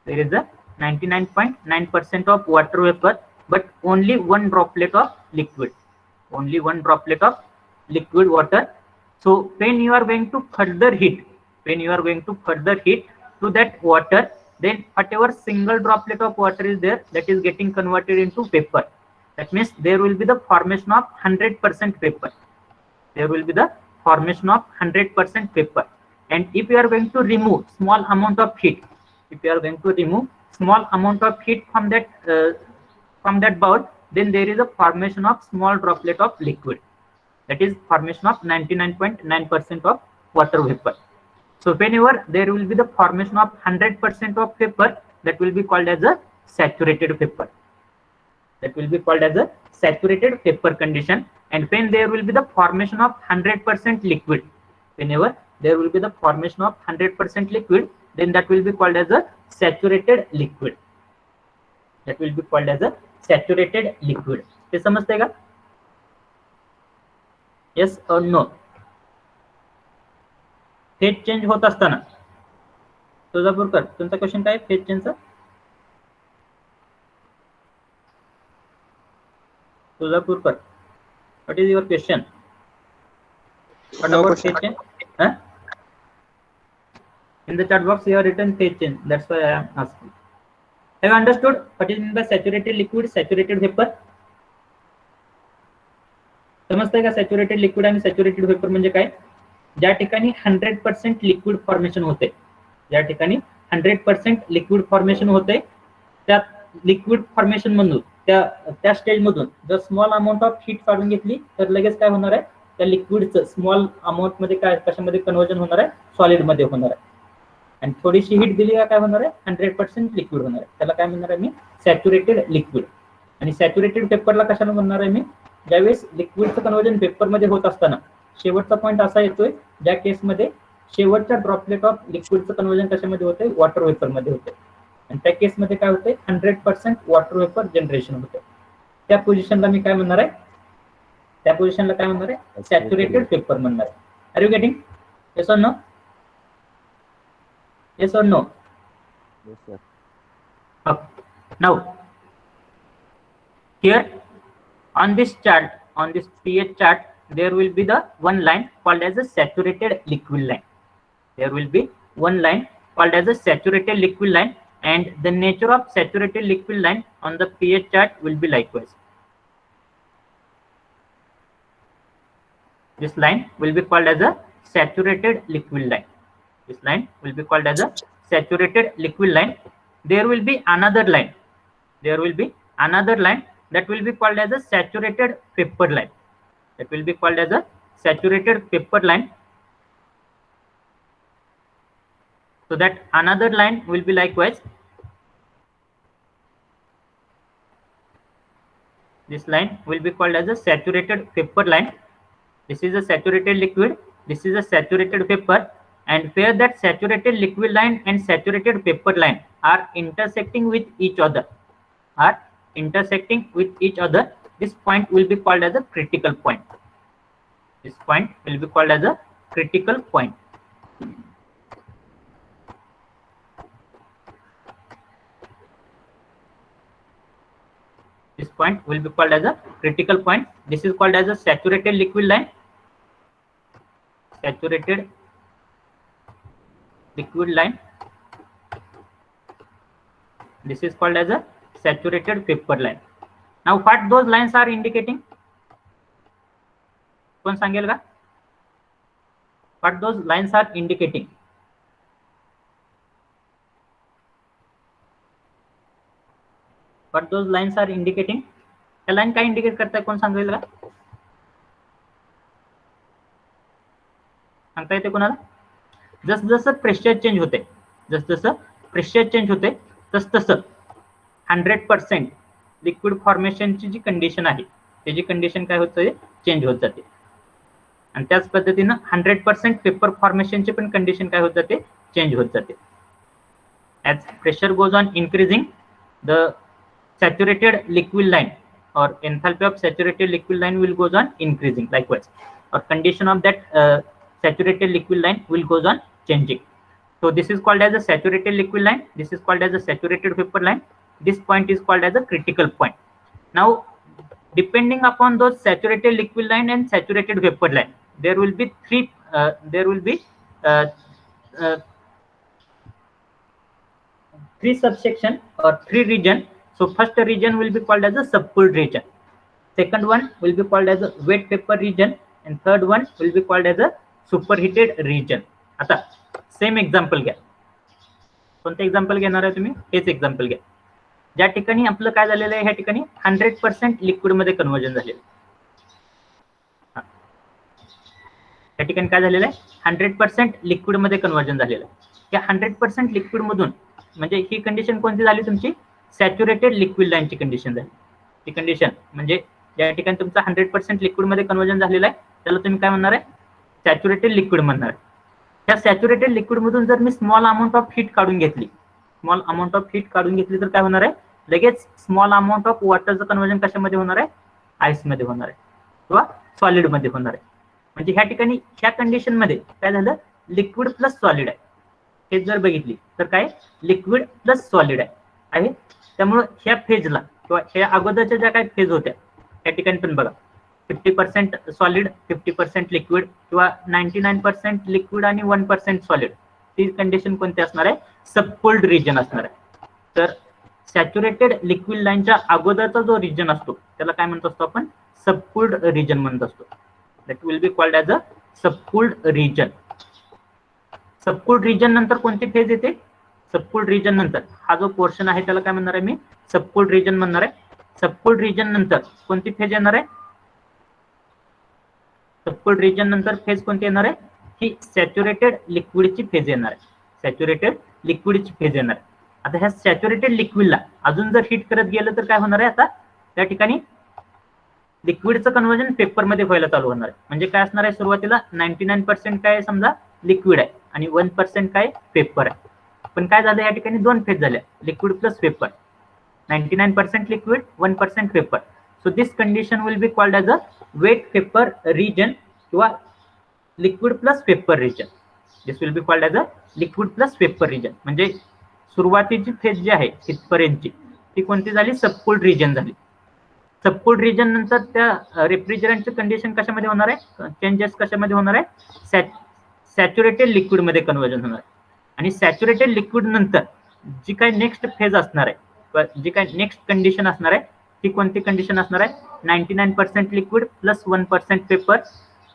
There is a 99.9% of water vapor, but only one droplet of liquid. Only one droplet of liquid water. So when you are going to further heat, to that water, then whatever single droplet of water is there, that is getting converted into vapor. That means there will be the formation of 100% vapor. There will be the formation of 100% vapor. And if you are going to remove small amount of heat, from that bowl, then there is a formation of small droplet of liquid. That is formation of 99.9% of water vapor. So whenever there will be the formation of 100% of vapor, that will be called as a saturated vapor. That will be called as a saturated vapor condition. And when there will be the formation of 100% liquid, whenever there will be the formation of 100% liquid, then that will be called as a saturated liquid. That will be called as a saturated liquid. ये समझते का? Yes or no? Phase change होत असताना तुळजापूरकर तुमचा question काय phase चेंजचा? Tuljapurkar, what is your question? What No about question. phase change? Huh? In the chat box you have written phase change. That's why I am asking. Have you understood what is meant by saturated liquid, saturated vapor? समजतंय का saturated liquid आणि saturated vapour म्हणजे काय? ज्या ठिकाणी 100% liquid formation होते, ज्या ठिकाणी 100% लिक्विड फॉर्मेशन होते, त्या लिक्विड फॉर्मेशन मधून त्या स्टेज मधून जर स्मॉल अमाउंट ऑफ हीट काढून घेतली तर लगेच काय होणार आहे? त्या लिक्विडचं स्मॉल अमाउंट मध्ये काय कशामध्ये कन्वर्जन होणार आहे? सॉलिड मध्ये होणार आहे. आणि थोडीशी हीट दिली काय होणार आहे? 100% लिक्विड होणार आहे. त्याला काय म्हणणार आहे मी? Saturated liquid. आणि सॅच्युरेटेड पेपरला कशाला म्हणणार आहे मी? ज्यावेळेस लिक्विडचं कन्वर्जन पेपर मध्ये होत असताना शेवटचा पॉईंट असा येतोय ज्या केसमध्ये शेवटच्या ड्रॉपलेट ऑफ लिक्विडचं कन्वर्जन कशामध्ये होते? वॉटर वेपर मध्ये होते. आणि त्या केसमध्ये काय होते? 100% वॉटर वेपर जनरेशन होते. त्या पोझिशनला मी काय म्हणणार आहे? त्या पोझिशनला काय म्हणणार आहे? सॅच्युरेटेड पेपर म्हणणार आहे. Are you getting? Yes or no? Yes or no? Yes, sir. Now, here on this chart, on this pH chart, there will be the one line called as a saturated liquid line. There will be one line called as a saturated liquid line, and the nature of saturated liquid line on the pH chart will be likewise. This line will be called as a saturated liquid line. This line will be called as a saturated liquid line. There will be another line. There will be another line that will be called as a saturated vapor line. That will be called as a saturated vapor line. So that another line will be likewise. This line will be called as a saturated vapor line. This is a saturated liquid. This is a saturated vapor. And where that saturated liquid line and saturated vapor line are intersecting with each other, this point will be called as a critical point. This point will be called as a critical point. This point will be called as a critical point. This is called as a saturated liquid line. Saturated liquid line. This is called as a saturated vapor line. Now what those lines are indicating? कोण सांगेल का? What those lines are indicating? What those lines are indicating? त्या line काय indicate करताय, कोण सांगेल का? सांगता येते कोणाला? जसं जसं प्रेशर चेंज होते, तसं 100% लिक्विड फॉर्मेशनची जी कंडिशन आहे त्याची कंडिशन काय होते, चेंज होत जाते. आणि त्याच पद्धतीने 100% पेपर फॉर्मेशनची पण कंडिशन काय होत जाते, चेंज होत जाते. As pressure goes on increasing, the saturated liquid line or enthalpy of saturated liquid line will goes on increasing likewise, or condition of that saturated liquid line will goes on changing. So this is called as a saturated liquid line. This is called as a saturated vapor line. This point is called as a critical point. Now depending upon those saturated liquid line and saturated vapor line, there will be three subsection or three region. So first region will be called as a subcooled region, second one will be called as a wet vapor region, and third one will be called as a superheated region. आता same example घ्या. कोणतं example घेणार आहे तुम्ही? हेच example घ्या. ज्या ठिकाणी आपलं काय झालेलं आहे, ह्या ठिकाणी 100% लिक्विड मध्ये कन्वर्जन झालेलं. त्या ठिकाणी काय झालेलं आहे, 100% लिक्विड मध्ये कन्वर्जन झालेलं आहे. त्या 100% लिक्विड मधून म्हणजे ही कंडिशन कोणती झाली तुमची, सॅच्युरेटेड लिक्विड लाईनची कंडिशन झाली. ती कंडिशन म्हणजे ज्या ठिकाणी तुमचा 100% लिक्विड मध्ये कन्वर्जन झालेलं आहे त्याला तुम्ही काय म्हणणार आहे, सॅच्युरेटेड लिक्विड म्हणणार आहे. त्या सॅच्युरेटेड लिक्विड मधून जर मी स्मॉल अमाऊंट ऑफ हीट काढून घेतली, तर काय होणार आहे, लगेच स्मॉल अमाऊंट ऑफ वॉटरचं कन्वर्जन कशामध्ये होणार आहे, आईस मध्ये होणार आहे किंवा सॉलिड मध्ये होणार आहे. म्हणजे ह्या ठिकाणी ह्या कंडिशन मध्ये काय झालं, लिक्विड प्लस सॉलिड आहे. हे जर बघितली तर काय, लिक्विड प्लस सॉलिड आहे. त्यामुळे ह्या फेजला किंवा ह्या अगोदरच्या ज्या काही फेज होत्या त्या ठिकाणी पण बघा 50% सॉलिड 50% लिक्विड किंवा 99% लिक्विड आणि 1% सॉलिड, ती कंडिशन कोणती असणार आहे, सबकोल्ड रिजन असणार आहे. तर सॅच्युरेटेड लिक्विड लाईनच्या अगोदरचा जो रिजन असतो त्याला काय म्हणतो असतो आपण, सबकोल्ड रिजन म्हणत असतो. That will be called as a subcooled region. Subcooled region नंतर कोणती फेज येते, सबकोल्ड रिजन नंतर हा जो पोर्शन आहे त्याला काय म्हणणार आहे मी, सबकोल्ड रिजन म्हणणार आहे. सबकोल्ड रिजन नंतर कोणती फेज येणार आहे, सबकोल्ड रिजन नंतर फेज कोणती येणार आहे, ही सॅच्युरेटेड लिक्विडची फेज येणार आहे. सॅच्युरेटेड लिक्विडची फेज येणार आहे. आता ह्या सॅच्युरेटेड लिक्विडला अजून जर हीट करत गेलं तर काय होणार आहे, आता त्या ठिकाणी लिक्विडचं कन्वर्जन पेपर मध्ये व्हायला चालू होणार आहे. म्हणजे काय असणार आहे, सुरुवातीला 99% काय समजा लिक्विड आहे आणि 1% काय पेपर आहे. पण काय झालं, या ठिकाणी दोन फेज झाल्या, liquid plus vapour. 99% liquid 1% vapour. So this condition will be called as a wet vapour region किंवा liquid plus vapour region. This will be called as a liquid plus vapour region. म्हणजे सुरुवातीची phase जी आहे इथपर्यंतची ती कोणती झाली, सबकोल्ड region झाली. सबकोल्ड region नंतर त्या रेफ्रिजरंटची कंडिशन कशामध्ये होणार आहे, चेंजेस कशामध्ये होणार आहे, सॅच्युरेटेड लिक्विड मध्ये कन्वर्जन होणार आहे. आणि सॅच्युरेटेड लिक्विड नंतर जी काही नेक्स्ट फेज असणार आहे, जी काही नेक्स्ट कंडिशन असणार आहे ती कोणती कंडिशन असणार आहे? 99% लिक्विड प्लस 1% पेपर.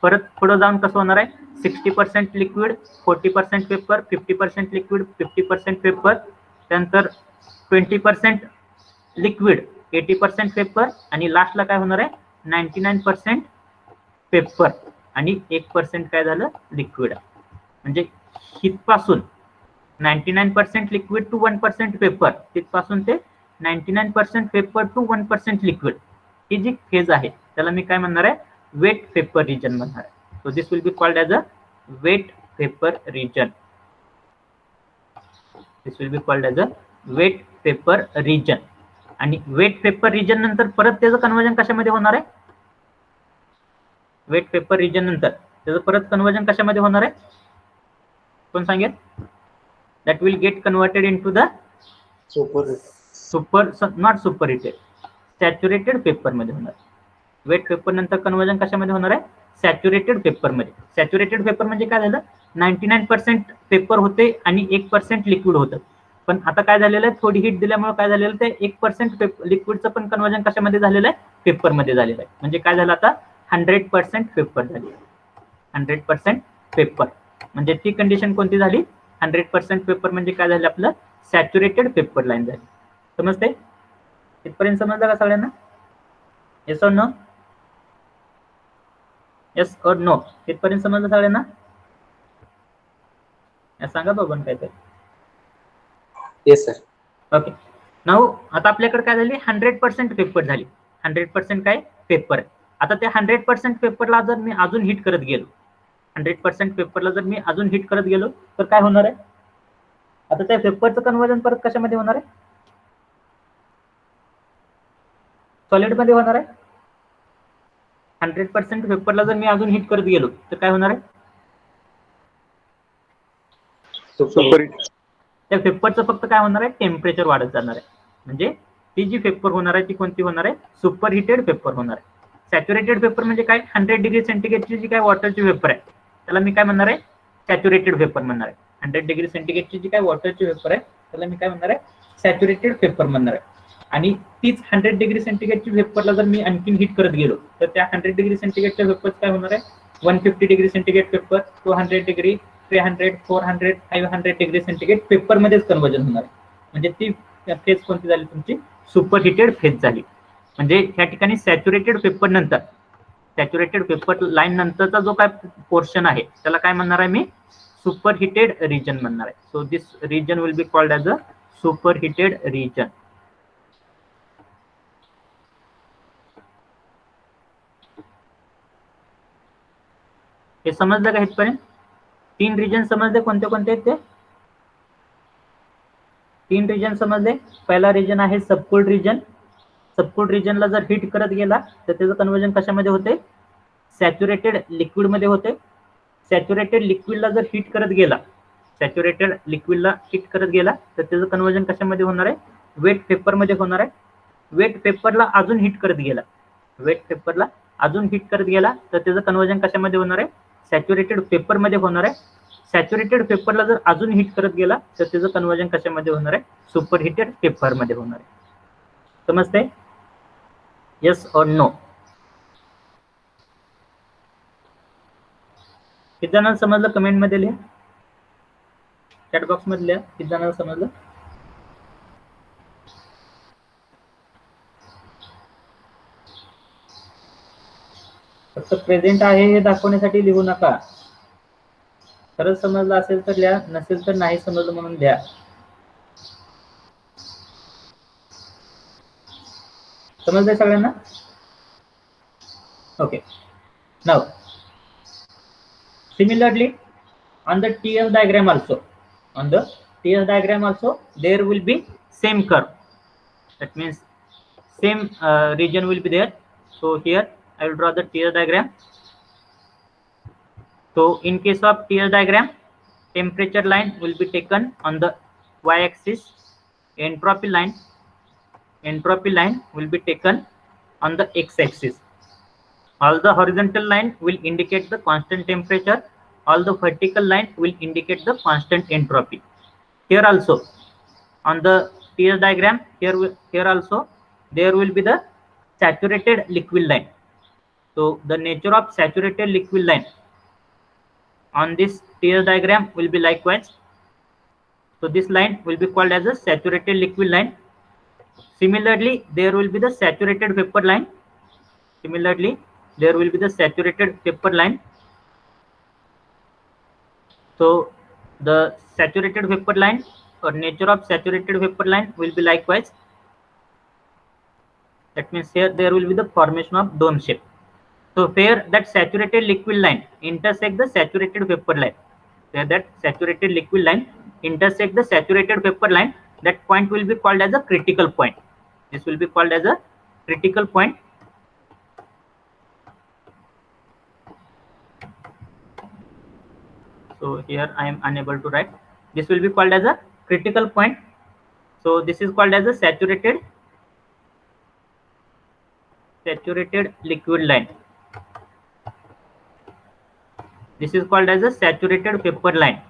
परत पुढे जाऊन कसं होणार आहे? 60% लिक्विड, 40% पेपर, 50% लिक्विड, 50% पेपर, त्यानंतर 20% लिक्विड, 80% पेपर, आणि लास्टला काय होणार आहे? 99% पेपर आणि 1% काय झालं? लिक्विड. म्हणजे हितपासून 99% लिक्विड टू 1% पेपर, तिथपासून ते 99% पेपर टू 1% लिक्विड, ही जी फेज आहे त्याला मी काय म्हणणार आहे? वेट पेपर रिजन म्हणणार आहे. So this will be called as a wet vapour region. This will be called as a wet vapour region. आणि वेट पेपर रिजन नंतर परत त्याचं कन्वर्जन कशामध्ये होणार आहे? वेट पेपर रिजन नंतर त्याचं परत कन्वर्जन कशामध्ये होणार आहे? कोण सांगेल? That will get converted into the not superheated, saturated paper मध्ये होणार. वेट पेपर नंतर कन्वर्जन कशामध्ये होणार आहे? सॅच्युरेटेड पेपर मध्ये. सॅच्युरेटेड पेपर म्हणजे काय झालं? 99% पेपर होते आणि 1% लिक्विड होतं. पण आता काय झालेलं आहे? थोडी हीट दिल्यामुळे काय झालेलं ते 1% लिक्विडचं पण कन्वर्जन कशामध्ये झालेलं आहे? पेपर मध्ये झालेलं आहे. म्हणजे काय झालं आता? 100% पेपर झाली. 100% पेपर म्हणजे ती कंडिशन कोणती झाली? 100% पेपर म्हणजे काय झालं? आपलं सॅच्युरेटेड पेपर लाईन झाली. समजते? इथपर्यंत समजलं का सगळ्यांना? Yes or no? Yes or no? इथपर्यंत समजलं सगळ्यांना? सांगा बघून काय तर. Yes sir. ओके. नाऊ आता आपल्याकडे काय झाली? 100% पेपर झाली. 100% काय? पेपर. आता त्या 100% पेपरला जर मी अजून हिट करत गेलो, 100% पेपरला जर मी अजून हिट करत गेलो तर काय होणार आहे? आता त्या पेपरचं कन्वर्जन परत कशामध्ये होणार आहे? सॉलिड मध्ये होणार आहे. 100% पेपरला जर मी अजून हिट करत गेलो तर काय होणार आहे? त्या पेपरचं फक्त काय होणार आहे? टेम्परेचर वाढत जाणार आहे. म्हणजे ती जी पेपर होणार आहे ती कोणती होणार आहे? सुपर हिटेड पेपर होणार आहे. सॅच्युरेटेड पेपर म्हणजे काय? 100 डिग्री सेंटीग्रेडची जी काय वॉटरची वेपर आहे त्याला मी काय म्हणणार आहे? सॅच्युरेटेड पेपर म्हणणार आहे. 100 डिग्री सेंटीग्रेडची जी काय वॉटरची वेपर आहे त्याला मी काय म्हणणार आहे? सॅच्युरेटेड पेपर म्हणणार आहे. आणि तीच 100 डिग्री सेंटीग्रेडची वेपरला जर मी आणखी हिट करत गेलो तर त्या 100 डिग्री सेंटीग्रेडच्या वेपर्स काय होणार आहे? 150 degree centigrade paper, 200 degree, 300, 400, 500 degree centigrade paper मध्येच कन्वर्जन होणार आहे. म्हणजे ती फेज कोणती झाली? तुमची सुपर हिटेड फेज झाली. म्हणजे या ठिकाणी सॅच्युरेटेड पेपर नंतर, सॅच्युरेटेड पेपर लाईन नंतरचा जो काय पोर्शन आहे त्याला काय म्हणणार आहे मी? सुपर हिटेड रिजन म्हणणार आहे. So this region will be called as a superheated region. हे समजलं का इथपर्यंत? 3 रिजन समजले कोणते कोणते आहेत ते? 3 रिजन समजले. पहिला रिजन आहे सबकूल्ड रिजन. सबकूल्ड रिजनला जर हिट करत गेला तर त्याचं कन्वर्जन कशामध्ये होते? सॅच्युरेटेड लिक्विड मध्ये होते. सॅच्युरेटेड लिक्विडला जर हिट करत गेला, सॅच्युरेटेड लिक्विडला हिट करत गेला तर त्याचं कन्वर्जन कशामध्ये होणार आहे? वेट पेपर मध्ये होणार आहे. वेट पेपरला अजून हिट करत गेला, वेट पेपरला अजून हिट करत गेला तर त्याचं कन्वर्जन कशामध्ये होणार आहे? सॅच्युरेटेड पेपर मध्ये होणार आहे. सॅच्युरेटेड पेपरला जर अजून हिट करत गेला तर त्याचं कन्वर्जन कशामध्ये होणार आहे? सुपर हिटेड पेपर मध्ये होणार आहे. समजते? Yes or no? किती जणांना समजलं? कमेंट मध्ये लिहा, चॅट बॉक्स मध्ये लिहा किती जणांना समजलं. फक्त प्रेझेंट आहे हे दाखवण्यासाठी लिहू नका. खरंच समजलं असेल तर लिहा, नसेल तर नाही समजलं म्हणून लिहा. समजलंय सगळ्यांना? Okay. Now similarly on the TS diagram also, on the TS diagram also there will be same curve. That means same region will be there. So here I will draw the TS diagram. So in case of TS diagram, temperature line will be taken on the y-axis, entropy line will be taken on the x-axis. All the horizontal line will indicate the constant temperature, all the vertical line will indicate the constant entropy. here also on the TS diagram, here also there will be the saturated liquid line. So the nature of saturated liquid line on this TS diagram will be likewise. So this line will be called as a saturated liquid line. Similarly, there will be the saturated vapor line. Similarly, there will be the saturated vapor line. So the saturated vapor line or nature of saturated vapor line will be likewise. That means here there will be the formation of dome shape. So where that saturated liquid line intersect the saturated vapor line, where that saturated liquid line intersect the saturated vapor line, that point will be called as a critical point. This will be called as a critical point. So here I am unable to write. This will be called as a critical point. So this is called as a saturated liquid line. This is called as a saturated vapor line.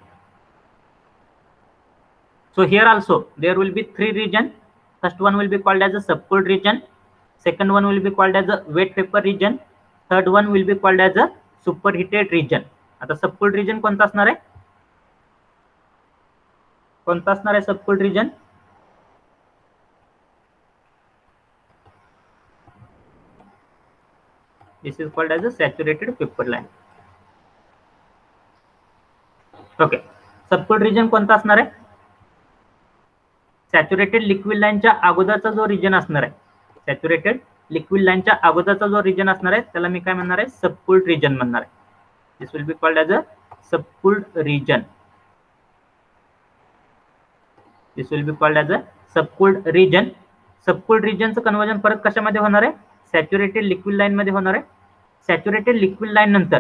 So here also there will be three regions. First one will be called as a subcooled region. Second one will be called as a wet vapor region. Third one will be called as a superheated region. आता सबकूल्ड region कोणता असणार आहे? कोणता असणार आहे सबकूल्ड region? This is called as a saturated vapor line. Okay. सबकूल्ड region कोणता असणार आहे? सॅच्युरेटेड लिक्विड लाईनच्या अगोदरचा जो रिजन असणार आहे, सॅच्युरेटेड लिक्विड लाईनच्या अगोदरचा जो रिजन असणार आहे त्याला मी काय म्हणणार आहे? सबकूल्ड रिजन म्हणणार आहे. This will be called as a subcooled region. This will be called as a subcooled region. Subcooled रिजनचं कन्वर्जन परत कशामध्ये होणार आहे? सॅच्युरेटेड लिक्विड लाईन मध्ये होणार आहे. सॅच्युरेटेड लिक्विड लाईन नंतर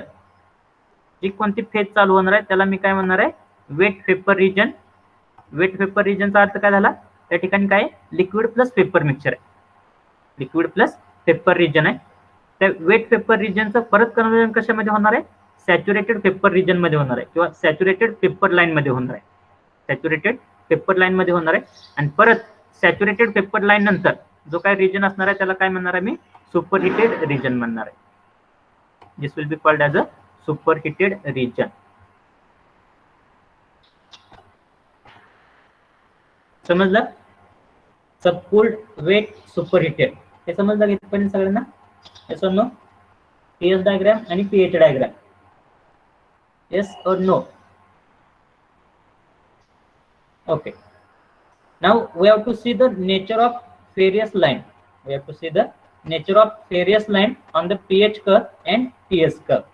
जी कोणती फेज चालू होणार आहे त्याला मी काय म्हणणार आहे? Wet vapour region. Wet vapour रिजनचा अर्थ काय झाला? त्या ठिकाणी काय लिक्विड प्लस पेपर मिक्सचर आहे. लिक्विड प्लस पेपर रिजन आहे. त्या वेट पेपर रिजनचं परत कन्वर्जन कशामध्ये होणार आहे? सॅच्युरेटेड पेपर रिजन मध्ये होणार आहे किंवा सॅच्युरेटेड पेपर लाईन मध्ये होणार आहे. सॅच्युरेटेड पेपर लाईन मध्ये होणार आहे. आणि परत सॅच्युरेटेड पेपर लाईन नंतर जो काय रिजन असणार आहे त्याला काय म्हणणार आहे मी? सुपरहिटेड रिजन म्हणणार आहे. This will be called as a superheated region. समजलं? सबकूल्ड, वेट, सुपरहिटेड हे समजलं की पण सगळ्यांना? Yes or no? PS diagram आणि pH diagram. Yes or no? Okay. Now we have to see the nature of various line. We have to see the nature of various line on the pH curve and TS curve.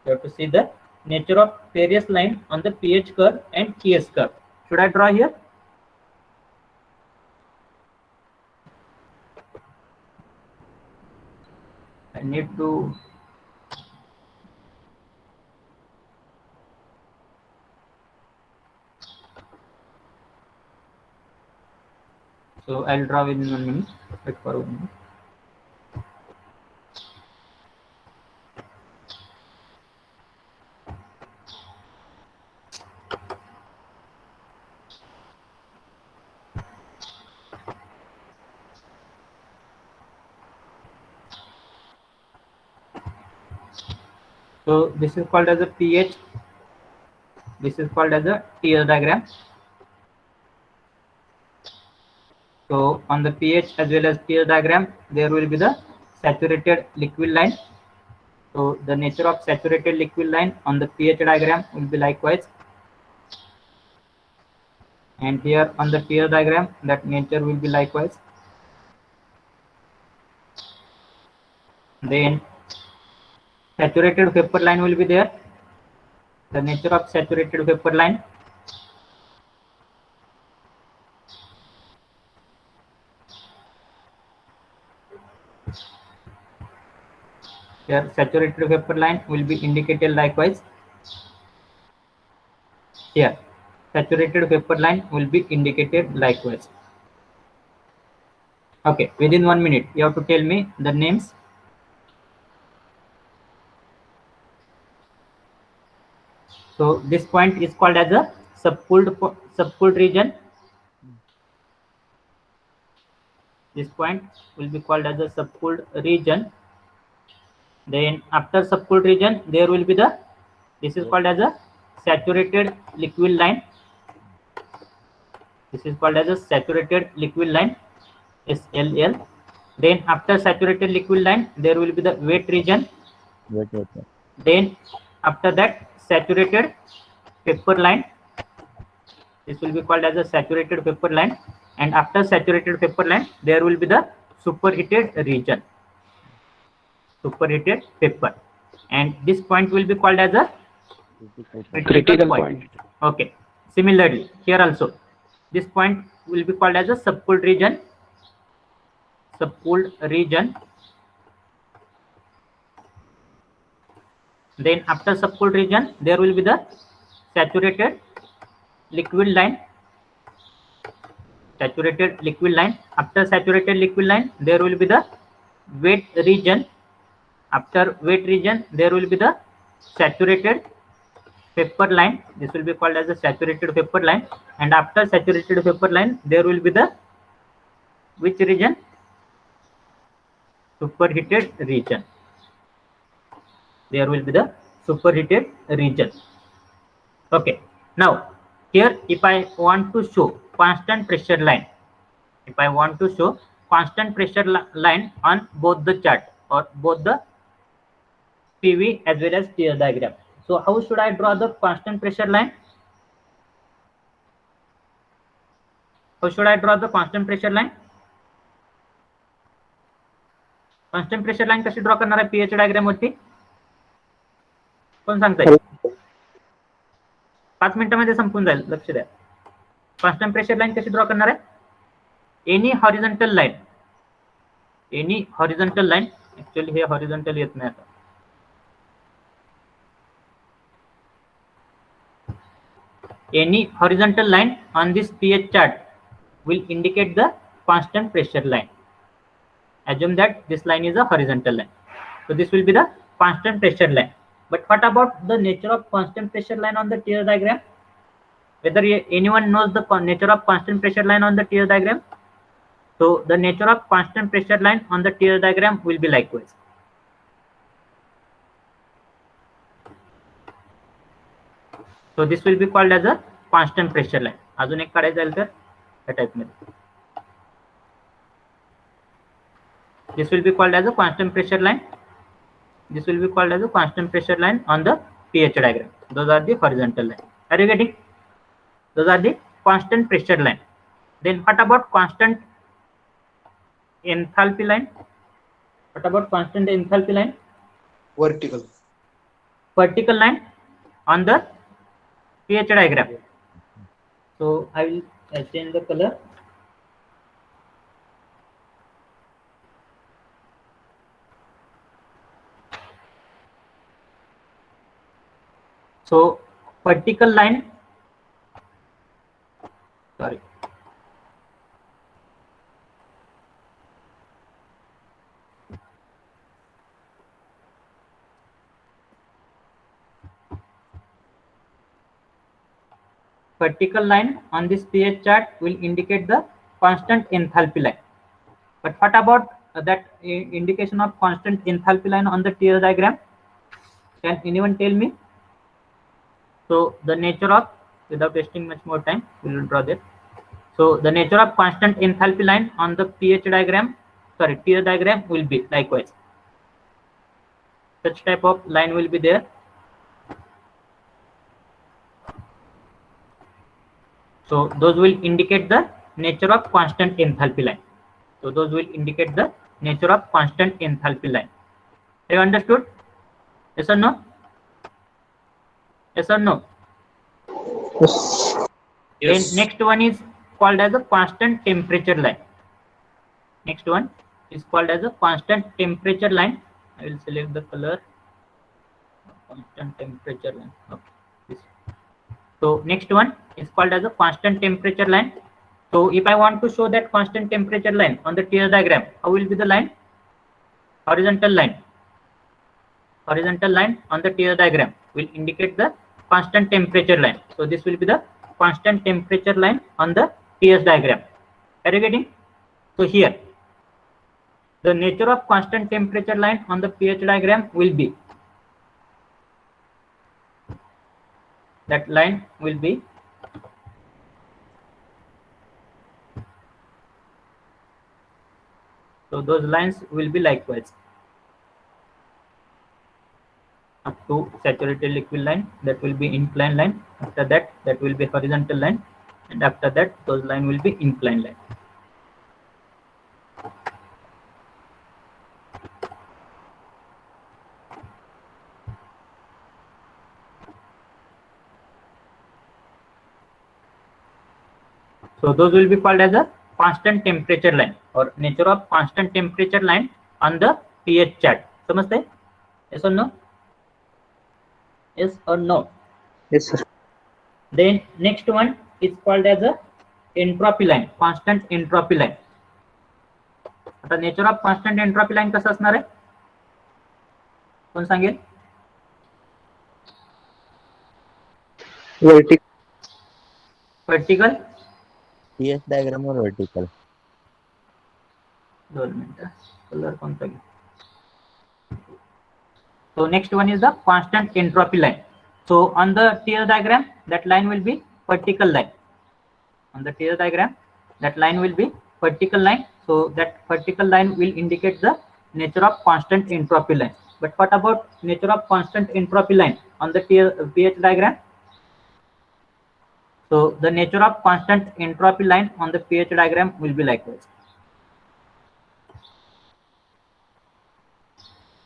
We have to see the nature of various line on the pH curve and TS curve. Should I draw here? I need to so I'll draw within 1 minute. Wait for 1 minute. So this is called as a pH. This is called as a TS diagram. So on the pH as well as TS diagram, there will be the saturated liquid line. So the nature of saturated liquid line on the pH diagram will be likewise. And here on the TS diagram, that nature will be likewise. Then saturated vapor line will be there. The nature of saturated vapor line. Here saturated vapor line will be indicated likewise. Here saturated vapor line will be indicated likewise. Okay, within 1 minute you have to tell me the names. So this point is called as a subcooled region. This point will be called as a subcooled region. Then after subcooled region, there will be this is called as a saturated liquid line. This is called as a saturated liquid line, SLL. Then after saturated liquid line, there will be the wet region. Wait. Then after that, saturated vapor line. This will be called as a saturated vapor line. And after saturated vapor line, there will be the superheated region, superheated vapor. And this point will be called as a critical point. Okay. Similarly, here also, this point will be called as a subcooled region. Subcooled region. Then after subcooled region, there will be the saturated liquid line. Saturated liquid line. After saturated liquid line, there will be the wet region. After wet region, there will be the saturated vapor line. This will be called as a saturated vapor line. And after saturated vapor line, there will be the which region? Superheated region. There will be the superheated region. Okay. Now, here if I want to show constant pressure line, if I want to show constant pressure line on both the chart or both the PV as well as tear diagram. So how should I draw the constant pressure line? How should I draw the constant pressure line? Constant pressure line कशी draw करणार आहे pH diagram वरती? कोण सांगताय? 5 मिनिटांमध्ये संपून जाईल, लक्ष द्या. कॉन्स्टंट प्रेशर लाइन कशी ड्रॉ करणार आहे? Any horizontal line, any horizontal line. Actually हे हॉरिझॉन्टल येत नाही आता. Any horizontal line on this pH chart will indicate the constant pressure line. Assume that this line is a horizontal line. So this will be the constant pressure line. But what about the nature of constant pressure line on the tear diagram? Whether anyone knows the nature of constant pressure line on the tear diagram? So the nature of constant pressure line on the tear diagram will be likewise. So this will be called as a constant pressure line. अजून एक काढायचं झालं तर या type मध्ये. This will be called as a constant pressure line. This will be called as a constant pressure line on the pH diagram. Those are the horizontal line. Are you getting? Those are the constant pressure line. Then what about constant enthalpy line? What about constant enthalpy line? Vertical. Vertical line on the pH diagram. So I will change the color. So vertical line, sorry. Vertical line on this pH chart will indicate the constant enthalpy line. But what about that indication of constant enthalpy line on the tear diagram? Can anyone tell me? So the nature of, without wasting much more time, we will draw that. So the nature of constant enthalpy line on the pH diagram, sorry, tear diagram will be likewise. Such type of line will be there. So those will indicate the nature of constant enthalpy line. So those will indicate the nature of constant enthalpy line. Have you understood? Yes or no? Yes or no? Yes. Then next one is called as a constant temperature line. Next one is called as a constant temperature line. I will select the color. Constant temperature line. Okay. So next one is called as a constant temperature line. So if I want to show that constant temperature line on the tear diagram, how will be the line? Horizontal line. Horizontal line on the tear diagram will indicate the constant temperature line. So this will be the constant temperature line on the TS diagram. Are you getting? So here, the nature of constant temperature line on the pH diagram will be, that line will be so those lines will be likewise up to saturated liquid line, that will be inclined line. After that, that will be horizontal line, and after that those line will be inclined line. So those will be called as a constant temperature line or nature of constant temperature line on the pH chart. समझते? Yes or no? Yes or no? Yes, sir. Then next one is called as a entropy line, constant entropy line. आता nature of constant entropy line कसं असणार आहे? कोण सांगेल? Vertical. TS diagram or vertical? 2 मिनिटं. Colour कोणता घेऊ? So next one is the constant entropy line. So on the TS diagram, that line will be vertical line. On the TS diagram, that line will be vertical line. So that vertical line will indicate the nature of constant entropy line. But what about nature of constant entropy line on the pH diagram? So the nature of constant entropy line on the pH diagram will be likewise.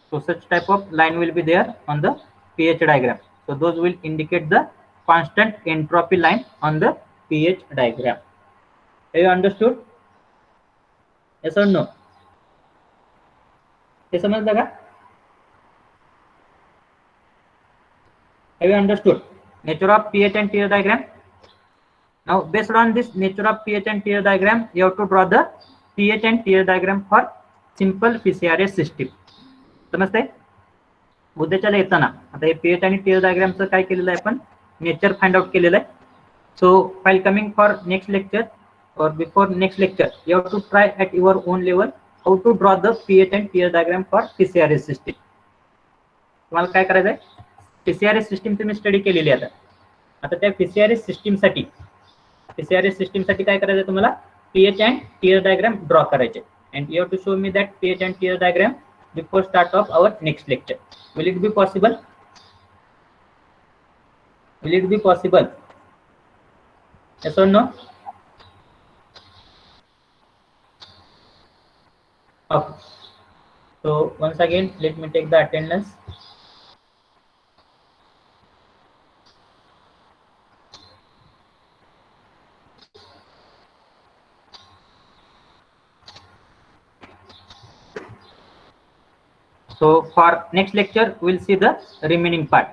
So such type of line will be there on the pH diagram. So those will indicate the constant entropy line on the pH diagram. Have you understood? Yes or no? ये समझ लगा? Have you understood nature of pH and TS diagram? Now based on this nature of pH and TS diagram, you have to draw the pH and TS diagram for simple PCRS system. समजते? उद्याच्याला येताना आता हे pH आणि TS डायग्रामचं काय केलेलं आहे आपण nature find out केलेलं आहे. सो while coming for next lecture or before next lecture, you have to try at your own level how to draw the pH and TS diagram for PCRS system. तुम्हाला काय करायचं आहे? PCRS system तुम्ही study केलेली आहे आता त्या PCRS system साठी काय करायचं आहे तुम्हाला pH and TS diagram draw करायचे and you have to show me that pH and TS diagram before start of our next lecture. Will it be possible? Will it be possible? Yes or no? Okay. So once again, let me take the attendance. So for next lecture, we'll see the remaining part.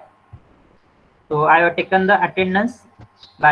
So I have taken the attendance by